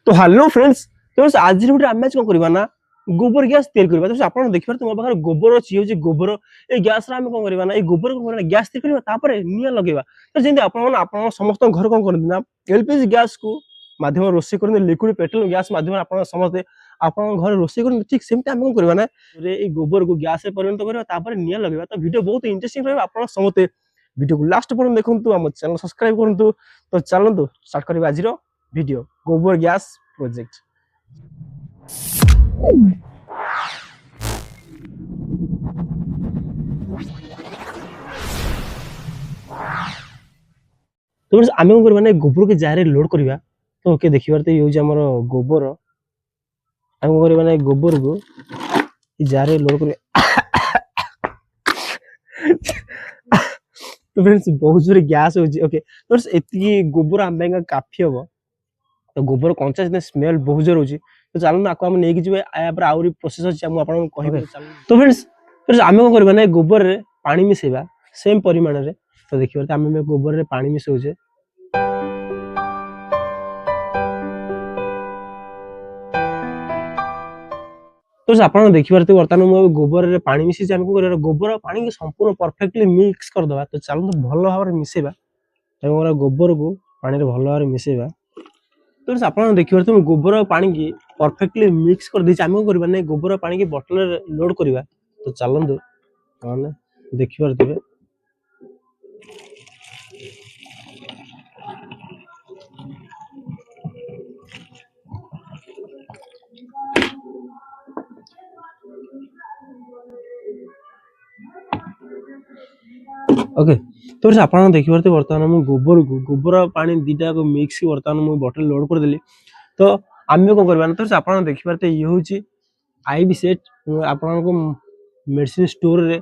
तो hello friends, तो आज वीडियो आम कौन करबा ना गोबर गैस तैयार करबा। तो आपण देखिबार तो मो पाखर गोबर अछि होची गोबर ए गैस रा हम कोन करबा ना ए गोबर को करबा गैस तैयार करबा तापर निया लगेबा। तो जेंति आपण समस्त घर कोन करन ना एलपीजी गैस को माध्यम रोसे करन लिक्विड पेट्रोल गैस माध्यम आपण समस्त आपण घर रोसे करन ठीक सेमते हम कोन करबा ना रे ए गोबर को गैस रे परिणत करबा तापर निया लगेबा। तो वीडियो बहुत इंटरेस्टिंग रहबा। आपण समस्त वीडियो को लास्ट पर देखंतु हम चैनल सब्सक्राइब करंतु। तो चलंतु स्टार्ट करबा आज रो वीडियो गोबर गैस प्रोजेक्ट। तो आम कौन करवा गोबर के जार लोड करवा। तो ओके देखिबार तो ये हमर गोबर आम कौन करवा गोबर को जार लोड कर। तो फ्रेंड्स बहुत जोर गैस होची। ओके तो एति गोबर आम काफी हम। तो गोबर कंचा स्मेल बहुत जोर होची। तो चलो ना हम नहीं कि आउरी प्रोसेस अछि हम आपन कहबे। तो फ्रेंड्स आम कौन करबा गोबर रे पानी मिसेबा सेम परिमाण रे। तो देखिबार त आम गोबर रे पानी मिसौजे। तो आपन देखिबार त वर्तमान मो गोबर रे पानी मिसी जे हम को करे गोबर पानी के संपूर्ण परफेक्टली मिक्स कर दबा। तो चलो भलो भाबरे मिसेबा एवं गोबर को पानी रे भलो भाबरे मिसेबा। तो आपन देखिबार त गोबर पानी की परफेक्टली मिक्स कर दी आम को करबा नै गोबर पानी की बोतल रे लोड करबा। तो चलंदो माने देखिबार दिबे। ओके तो आपन देखिबार तो वर्तमान हम गोबर पानी दीटा को मिक्स वर्तमान मु बोतल लोड कर देली। तो आम को करबा तो आपन देखिबार तो ये होची आईबी सेट आपन को मेडिसिन स्टोर रे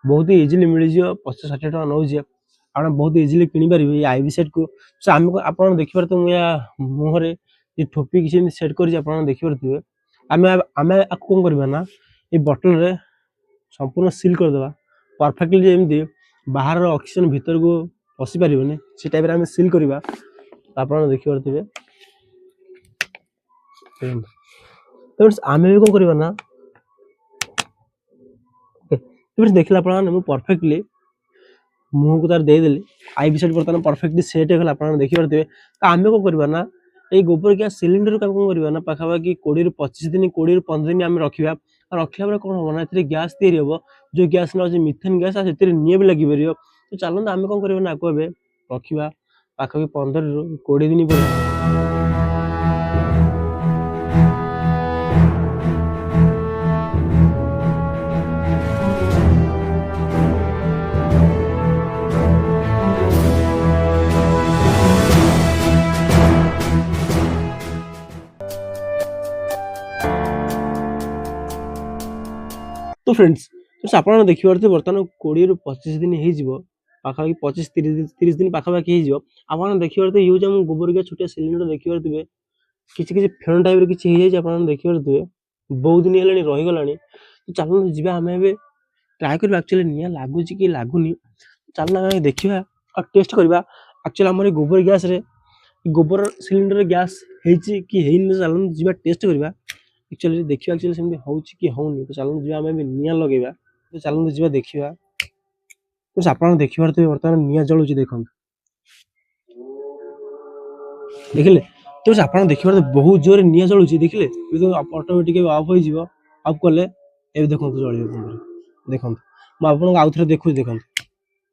बहुत ही इजीली मिल जियो 50-60 टका नौ जे आपन बहुत इजीली किनि परिबे ये आईबी सेट को। सो आम को आपन देखिबार तो मुया मुहरे ये टॉपिक किछि सेट कर आपन देखिबार दिबे। आमे कोन करबा ना ये बोतल रे संपूर्ण सील कर देबा परफेक्टली जेमती बाहर ऑक्सीजन भीतर को पसी परिबने से टाइप रे हम सील करबा। आपन देखि परथिबे। तो आमे भी कोन करबा ना तो देखला आपन हम परफेक्टली मुंह को तार दे देली आईबी सेट बर्तन परफेक्टली सेट हो गला। आपन देखि परथिबे। तो आमे को करबा ना ए गोबर गैस सिलिंडर का कोन करबा ना पाखा कि 20 ରୁ 25 दिन 20 ରୁ 15 दिन हम रखिबा। रखला बरे कोन हो ना एतरे गैस तैयारी हो जो गैस ना मिथेन गैस आ सेतरे निए भी लागि परियो। तो चलो आम कोन करबा ना को बे रखिबा पाखा कि 15 ରୁ 20 दिन पर। तो फ्रेंड्स तो आपन देखि परथे वर्तमान 20 ରୁ 25 दिन हे जिवो पाखा कि 25-30 दिन पाखा कि हे जिवो। आपन देखि परथे यूज हम गोबर के छोटे सिलिंडर देखि परथिबे किछि किछि फेन टाइप रे किछि हे जाय आपन देखि परथिबे बहुत दिन हेलानी रहि गलानी। तो चलो जिबा हमें बे ट्राई करबा एक्चुअली निया लागु छि कि लागुनी। चलो हम देखिबा और टेस्ट करबा एक्चुअली हमर गोबर गैस रे गोबर सिलिंडर रे गैस हे छि कि हेइन। चलो जिबा टेस्ट करबा एक्चुअली देखिबा एक्चुअली सेमती होउछि कि होउनी। तो चलो जिबा हमें भी निया लगेबा। तो चलो जिबा देखिबा। तो आपन देखिबार तो वर्तमान निया जळुछि देखन देखिले। तो आपन देखिबार तो बहुत जोर निया जळुछि देखिले। ये तो ऑटोमेटिक ऑफ होई जिवो ऑफ करले ए देखन तो जळियो देखन। म आपन आउ थरे देखु देखन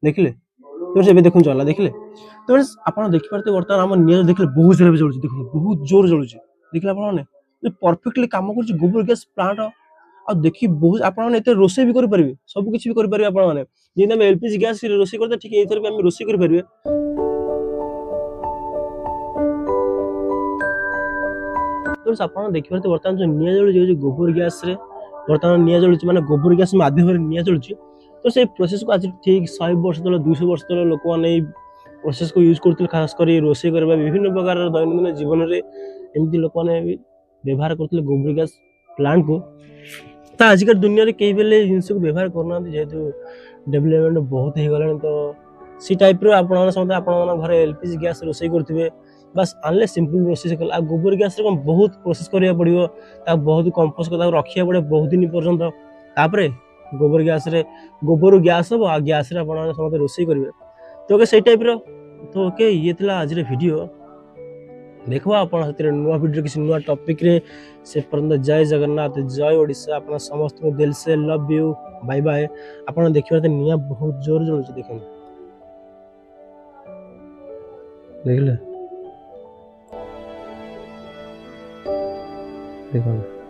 देखिले। तो से देखन चला देखिले। तो आपन देखिबार तो वर्तमान हम निया देखिले बहुत जोर जळुछि देखन बहुत जोर जळुछि देखिले आपन ने परफेक्टली काम करछि गोबर गैस प्लांट। आ देखि बहुत आपन एते रोसे भी कर परिबे सब किछि भी कर परिबे आपन माने जेना हम एलपीजी गैस रे रोसे करते ठीक एथर भी हम रोसे कर परिबे। तो आपन देखिबार तो वर्तमान जो निया जळुछि जो गोबर गैस रे वर्तमान निया जळुछि माने गोबर गैस माध्यम रे निया जळुछि। तो से प्रोसेस को आज ठीक 100 वर्ष तले 200 वर्ष तले लोक माने प्रोसेस को यूज करथिल खास करी रोसे करबा विभिन्न प्रकार दैनंदिन जीवन रे एमती लोक माने व्यवहार करथिल गोबर गैस प्लांट को। तो आजकल दुनिया रे कई बेले जिनस को व्यवहार करना जेहेतु डेवलपमेंट बहुत हो गलानी। तो सी टाइप रो आपण समते आपण घर एलपीजी गैस रोसे करथिबे बस आनले सिंपल प्रोसेस कला गोबर गैस रे बहुत प्रोसेस करिया पड़ियो बहुत कंपोस्ट को रखिया पड़े बहुत दिन पर्यंत तापरे गोबर गैस रे गोबर गैस हो आ गैस रे आपण समस्त रोषेई करिवे तो ओके सेई टाइप रो तो ओके ये थिला आज रे वीडियो देखो आपण हतिर नुवा वीडियो किसी नुवा टॉपिक रे से पर्यंत जय जगन्नाथ जय ओडिशा आपण समस्त को दिल से लव यू बाय बाय आपण देखियो निया बहुत जोर जोर से देखन देखले देखो